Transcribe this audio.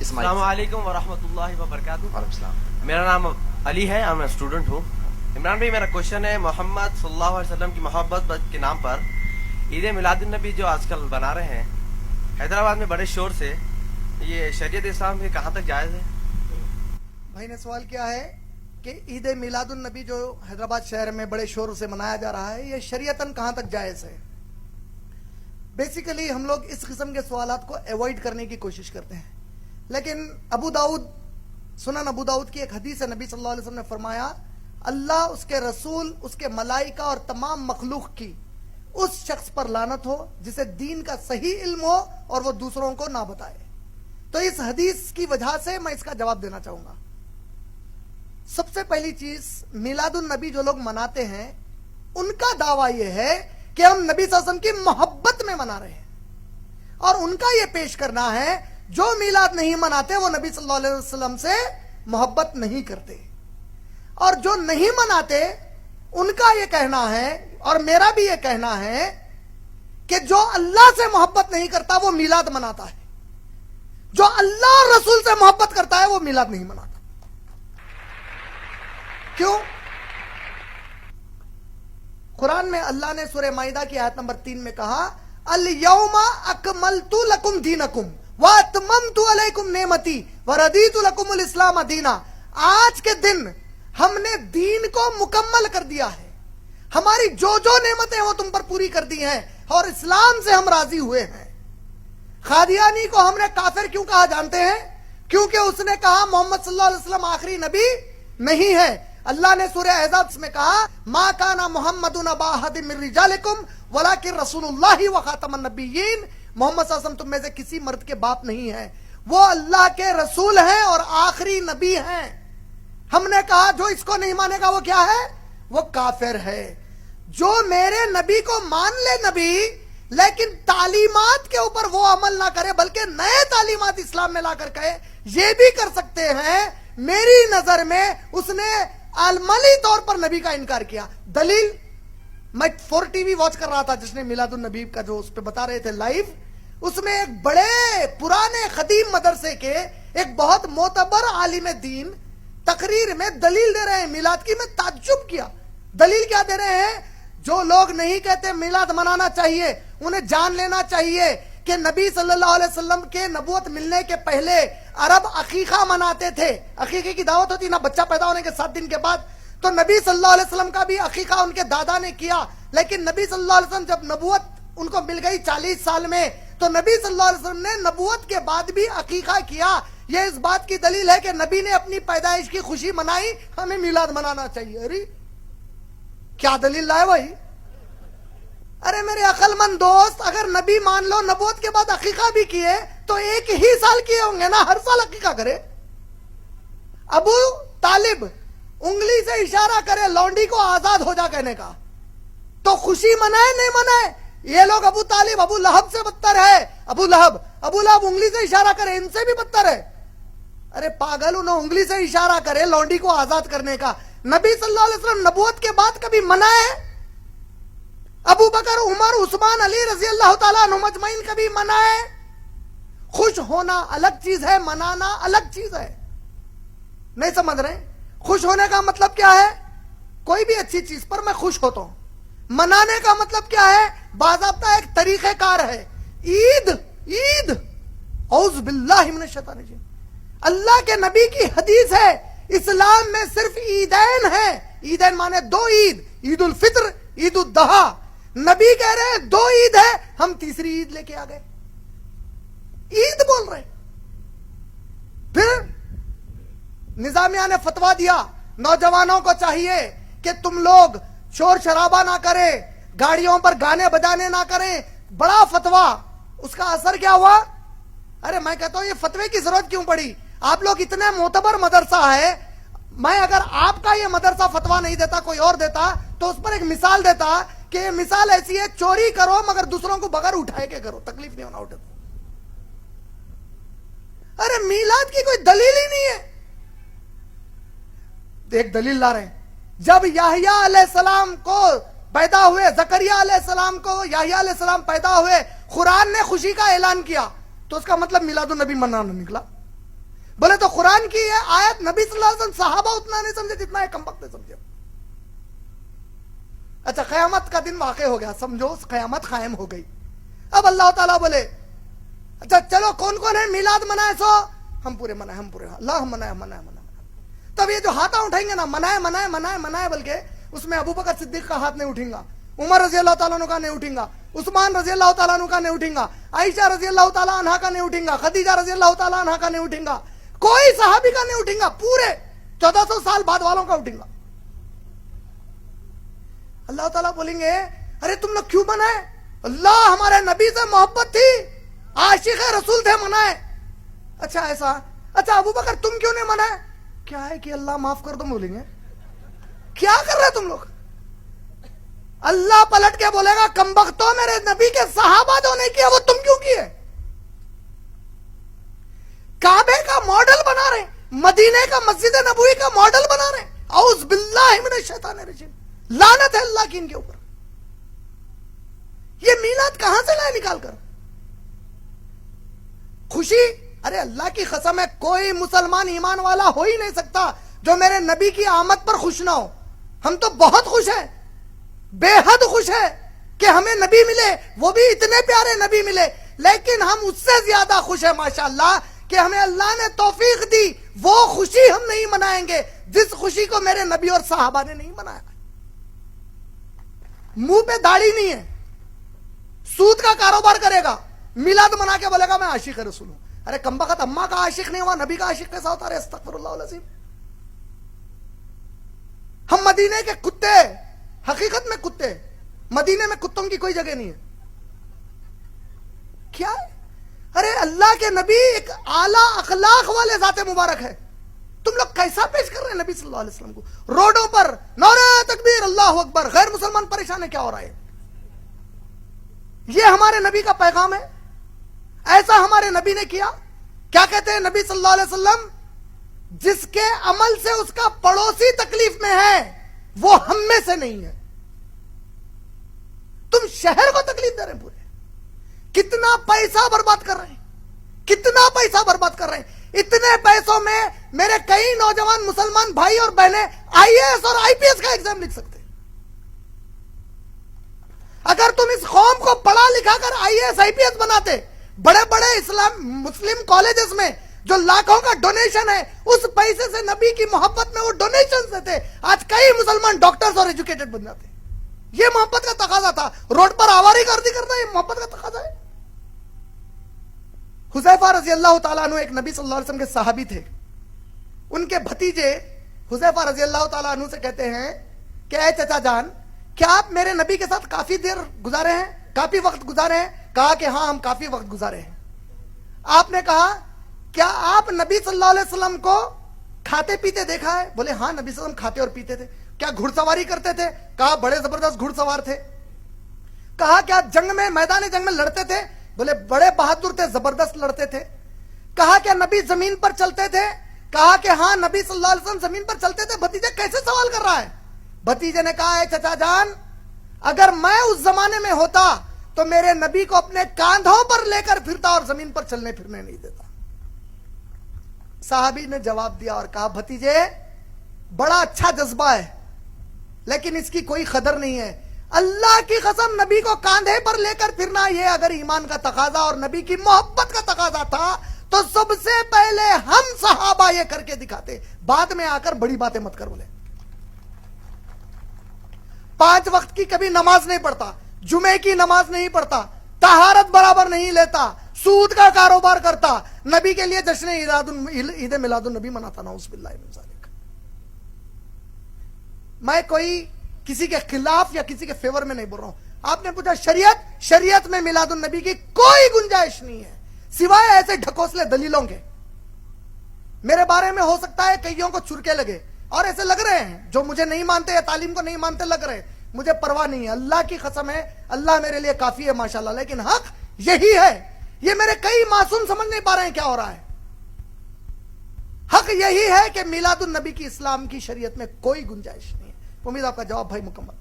السلام علیکم ورحمۃ اللہ وبرکاتہ. وعلیکم السلام. میرا نام علی ہے اور میں اسٹوڈنٹ ہوں. عمران بھائی میرا کوشچن ہے محمد صلی اللہ علیہ وسلم کی محبت کے نام پر عید میلاد النبی جو آج کل بنا رہے ہیں حیدرآباد میں بڑے شور سے, یہ شریعت اسلام میں کہاں تک جائز ہے؟ بھائی نے سوال کیا ہے کہ عید میلاد النبی جو حیدرآباد شہر میں بڑے شور سے منایا جا رہا ہے یہ شریعتاً کہاں تک جائز ہے. بیسیکلی ہم لوگ اس قسم کے سوالات کو ایوائڈ کرنے کی کوشش کرتے ہیں, لیکن سنن ابو داؤد کی ایک حدیث ہے, نبی صلی اللہ علیہ وسلم نے فرمایا اللہ, اس کے رسول, اس کے ملائکہ اور تمام مخلوق کی اس شخص پر لعنت ہو جسے دین کا صحیح علم ہو اور وہ دوسروں کو نہ بتائے. تو اس حدیث کی وجہ سے میں اس کا جواب دینا چاہوں گا. سب سے پہلی چیز, میلاد النبی جو لوگ مناتے ہیں ان کا دعویٰ یہ ہے کہ ہم نبی صلی اللہ علیہ وسلم کی محبت میں منا رہے ہیں, اور ان کا یہ پیش کرنا ہے جو میلاد نہیں مناتے وہ نبی صلی اللہ علیہ وسلم سے محبت نہیں کرتے, اور جو نہیں مناتے ان کا یہ کہنا ہے اور میرا بھی یہ کہنا ہے کہ جو اللہ سے محبت نہیں کرتا وہ میلاد مناتا ہے, جو اللہ اور رسول سے محبت کرتا ہے وہ میلاد نہیں مناتا. کیوں؟ قرآن میں اللہ نے سورہ مائدہ کی آیت نمبر 3 میں کہا الیوم اکملت لکم دینکم واتممت علیکم نعمتی وردیت لکم الاسلام دینا. آج کے دن ہم نے دین کو مکمل کر دیا ہے, ہماری جو نعمتیں وہ تم پر پوری کر دی ہیں اور اسلام سے ہم راضی ہوئے ہیں. قادیانی کو ہم نے کافر کیوں کہا جانتے ہیں؟ کیونکہ اس نے کہا محمد صلی اللہ علیہ وسلم آخری نبی نہیں ہے. اللہ نے سورہ احزاب میں کہا ما کان محمد ابا احد من رجالکم ولکن رسول اللہ وخاتم النبیین. محمد صلی اللہ علیہ وسلم تم میں سے کسی مرد کے باپ نہیں ہیں, وہ اللہ کے رسول ہیں اور آخری نبی ہیں. ہم نے کہا جو اس کو نہیں مانے گا وہ کیا ہے؟ وہ کافر ہے. جو میرے نبی کو مان لے نبی, لیکن تعلیمات کے اوپر وہ عمل نہ کرے بلکہ نئے تعلیمات اسلام میں لا کر کہے, یہ بھی کر سکتے ہیں. میری نظر میں اس نے عملی طور پر نبی کا انکار کیا. دلیل, میں 4 ٹی وی واچ کر رہا تھا جس نے میلاد النبی کا جو اس پہ بتا رہے تھے لائیو, اس میں ایک بڑے پرانے قدیم مدرسے کے ایک بہت معتبر عالم دین تقریر میں دلیل دے رہے ہیں میلاد کی. میں تعجب کیا. دلیل کیا دے رہے ہیں؟ جو لوگ نہیں کہتے میلاد منانا چاہیے انہیں جان لینا چاہیے کہ نبی صلی اللہ علیہ وسلم کے نبوت ملنے کے پہلے عرب عقیقہ مناتے تھے. عقیقے کی دعوت ہوتی نا بچہ پیدا ہونے کے 7 دن کے بعد, تو نبی صلی اللہ علیہ وسلم کا بھی عقیقہ ان کے دادا نے کیا. لیکن نبی صلی اللہ علیہ وسلم جب نبوت ان کو مل گئی 40 سال میں, تو نبی صلی اللہ علیہ وسلم نے نبوت کے بعد بھی عقیقہ کیا. یہ اس بات کی دلیل ہے کہ نبی نے اپنی پیدائش کی خوشی منائی, ہمیں میلاد منانا چاہیے. ارے کیا دلیل لائے بھائی؟ ارے میرے عقل مند دوست, اگر نبی مان لو نبوت کے بعد عقیقہ بھی کیے تو 1 ہی سال کیے ہوں گے نا, ہر سال عقیقہ کرے. ابو طالب انگلی سے اشارہ کرے لونڈی کو آزاد ہو جا کہنے کا, تو خوشی منائے نہیں منائے؟ یہ لوگ ابو طالب ابو لہب سے بدتر ہے. ابو لہب انگلی سے اشارہ کرے ان سے بھی بدتر ہے. ارے پاگل, انہوں انگلی سے اشارہ کرے لونڈی کو آزاد کرنے کا. نبی صلی اللہ علیہ وسلم نبوت کے بعد کبھی منائے؟ ابو بکر, عمر, عثمان, علی رضی اللہ تعالیٰ عنہ مجمعین کبھی منائے؟ خوش ہونا الگ چیز ہے, منانا الگ چیز ہے. نہیں سمجھ رہے؟ خوش ہونے کا مطلب کیا ہے؟ کوئی بھی اچھی چیز پر میں خوش ہوتا ہوں. منانے کا مطلب کیا ہے؟ باضابطہ ایک طریقہ کار ہے. عید اعوذ باللہ من الشیطان الرجیم. اللہ کے نبی کی حدیث ہے اسلام میں صرف عیدین ہیں. عیدین مانے 2 عید, عید الفطر, عید الاضحیٰ. نبی کہہ رہے ہیں 2 عید ہے, ہم تیسری عید لے کے آ گئے. عید بول رہے. پھر نظامیہ نے فتویٰ دیا نوجوانوں کو چاہیے کہ تم لوگ شور شرابہ نہ کریں, گاڑیوں پر گانے بجانے نہ کریں. بڑا فتویٰ, اس کا اثر کیا ہوا؟ ارے میں کہتا ہوں یہ فتوے کی ضرورت کیوں پڑی؟ آپ لوگ اتنے معتبر مدرسہ ہے, میں اگر آپ کا یہ مدرسہ فتویٰ نہیں دیتا کوئی اور دیتا تو اس پر ایک مثال دیتا کہ یہ مثال ایسی ہے, چوری کرو مگر دوسروں کو بغیر اٹھائے کے کرو, تکلیف نہیں ہونا اٹھے. ارے میلاد کی کوئی دلیل ہی نہیں ہے. ایک دلیل لا رہے ہیں, جب یحییٰ علیہ السلام کو پیدا ہوئے, زکریا علیہ السلام کو یحییٰ علیہ السلام پیدا ہوئے, قرآن نے خوشی کا اعلان کیا, تو اس کا مطلب میلاد النبی منانا نکلا. बोले तो कुरान की ये आयत नबी सल्लल्लाहु अलैहि वसल्लम सहाबा उतना नहीं समझे जितना है कमबख्त ने समझे। अच्छा, कयामत का दिन वाक़ हो गया, समझो कयामत कायम हो गई। अब अल्लाह ताला बोले अच्छा चलो कौन कौन है मिलाद मनाए, सो हम पूरे मनाए, हम पूरे, अल्लाह मनाए मनाए मनाए। तब ये जो हाथा उठाएंगे ना, मनाए मनाए मनाए मनाए बोल के, उसमें अबू बकर सिद्दीक का हाथ नहीं उठेगा, उमर रजी अल्लाह ताला अन्हु का नहीं उठेगा, उस्मान रजी अल्लाह ताला अन्हु का नहीं उठेगा, आयशा रजी अल्लाह ताला अन्हा का नहीं उठेगा, खदीजा रजी अल्लाह ताला अन्हा का नहीं उठेगा, कोई सहाबी का नहीं उठेगा, पूरे 1400 साल बाद वालों का उठेगा। अल्लाह ताला बोलेंगे अरे तुम लोग क्यों मनाए? अल्लाह हमारे नबी से मोहब्बत थी, आशिक रसूल थे, मनाए। अच्छा ऐसा, अच्छा अबू बकर तुम क्यों नहीं मनाए? क्या है कि अल्लाह माफ कर दो, बोलेंगे क्या कर रहे तुम लोग? अल्लाह पलट के बोलेगा कमबख्तो, मेरे नबी के सहाबा जो नहीं किया वो तुम क्यों किए? काबे का मॉडल बना रहे, मदीने का मस्जिद नबवी का मॉडल बना रहे। औज़ बिल्लाहि मिनश शैतानिर रजीम, लानत है अल्लाह की इनके ऊपर। ये मीलाद कहां से लाए निकाल कर? खुशी, अरे अल्लाह की कसम है कोई मुसलमान ईमान वाला हो ही नहीं सकता जो मेरे नबी की आमद पर खुश ना हो। हम तो बहुत खुश हैं, बेहद खुश है कि हमें नबी मिले, वो भी इतने प्यारे नबी मिले, लेकिन हम उससे ज्यादा खुश है माशाअल्लाह कि हमें अल्लाह ने तौफीक दी। वो खुशी हम नहीं मनाएंगे जिस खुशी को मेरे नबी और साहबा ने नहीं मनाया। मुंह पे दाढ़ी नहीं है, सूद का कारोबार करेगा, मिलाद मना के बोलेगा मैं आशिक रसूल हूं। अरे कमबख्त, अम्मा का आशिक नहीं हुआ, नबी का आशिक कैसा होता है? अस्तगफिरुल्लाह अज़ीम। हम मदीने के कुत्ते, हकीकत में कुत्ते, मदीने में कुत्तों की कोई जगह नहीं है। क्या है? अरे अल्लाह के नबी एक आला अखलाक वाले जाते मुबारक है, तुम लोग कैसा पेश कर रहे हैं नबी सल्लल्लाहु अलैहि वसल्लम को? रोडों पर नारे तकबीर, अल्लाहु अकबर, गैर मुसलमान परेशान है, क्या हो रहा है? ये हमारे नबी का पैगाम है? ऐसा हमारे नबी ने किया? क्या कहते हैं नबी सल्लल्लाहु अलैहि वसल्लम? जिसके अमल से उसका पड़ोसी तकलीफ में है वो हम में से नहीं है। तुम शहर को तकलीफ दे रहे हैं पूरे, कितना पैसा बर्बाद कर रहे हैं, कितना पैसा बर्बाद कर रहे हैं। इतने पैसों में मेरे कई नौजवान मुसलमान भाई और बहनें आईएएस और आईपीएस का एग्जाम लिख सकते हैं। अगर तुम इस कौम को पढ़ा लिखा कर आईएएस आईपीएस बनाते, बड़े बड़े इस्लाम मुस्लिम कॉलेजेस में जो लाखों का डोनेशन है, उस पैसे से नबी की मोहब्बत में वो डोनेशन देते, आज कई मुसलमान डॉक्टर्स और एजुकेटेड बन जाते। ये मोहब्बत का तकाजा था। रोड पर आवारागर्दी करना ये मोहब्बत का तकाजा है। हुज़ैफा रज़ी अल्लाह ताला अन्हु एक नबी सल्लल्लाहु अलैहि वसल्लम के सहाबी थे। उनके भतीजे हुज़ैफा रज़ी अल्लाह ताला अन्हु से कहते हैं कि ऐ चचा जान, क्या आप मेरे नबी के साथ काफी देर गुजारे हैं, काफी वक्त गुजारे हैं? कहा कि हाँ हम काफी वक्त गुजारे हैं। आपने कहा क्या आप नबी सल्लल्लाहु अलैहि वसल्लम को खाते पीते देखा है? बोले हाँ नबी सल्लल्लाहु अलैहि वसल्लम खाते और पीते थे। क्या घुड़सवारी करते थे? कहा बड़े जबरदस्त घुड़सवार थे। कहा क्या जंग में, मैदानी जंग में लड़ते थे? बोले बड़े बहादुर थे, जबरदस्त लड़ते थे। कहा क्या नबी जमीन पर चलते थे? कहा कि हाँ नबी सल्लल्लाहु अलैहि वसल्लम जमीन पर चलते थे। भतीजा कैसे सवाल कर रहा है? भतीजे ने कहा है चचा जान, अगर मैं उस जमाने में होता तो मेरे नबी को अपने कांधों पर लेकर फिरता और जमीन पर चलने फिरने नहीं देता। साहबी ने जवाब दिया और कहा भतीजे बड़ा अच्छा जज्बा है, लेकिन इसकी कोई कदर नहीं है। अल्लाह की कसम नबी को कांधे पर लेकर फिरना ये अगर ईमान का तकाजा और नबी की मोहब्बत का तकाजा था तो सबसे पहले हम सहाबा ये करके दिखाते। बाद में आकर बड़ी बातें मत कर। बोले 5 वक्त की कभी नमाज नहीं पढ़ता, जुमे की नमाज नहीं पढ़ता, तहारत बराबर नहीं लेता, सूद का कारोबार करता, नबी के लिए जश्न ईद मिलादुन नबी मनाता। नाउज़ुबिल्लाहि मिन ज़ालिक। मैं कोई किसी के खिलाफ या किसी के फेवर में नहीं बोल रहा हूं। आपने पूछा शरीयत में मिलादुन नबी की कोई गुंजाइश नहीं है सिवाय ऐसे ढकोसले दलीलों के। मेरे बारे में हो सकता है कईयों को चुरके लगे और ऐसे लग रहे हैं जो मुझे नहीं मानते या तालीम को नहीं मानते लग रहे हैं, मुझे परवाह नहीं है। अल्लाह की कसम है, अल्लाह मेरे लिए काफी है माशाल्लाह। लेकिन हक यही है, ये मेरे कई मासूम समझ नहीं पा रहे हैं क्या हो रहा है। हक यही है कि मिलादुन नबी की इस्लाम की शरीयत में कोई गुंजाइश नहीं है। उम्मीद आपका जवाब भाई मुकम्मल।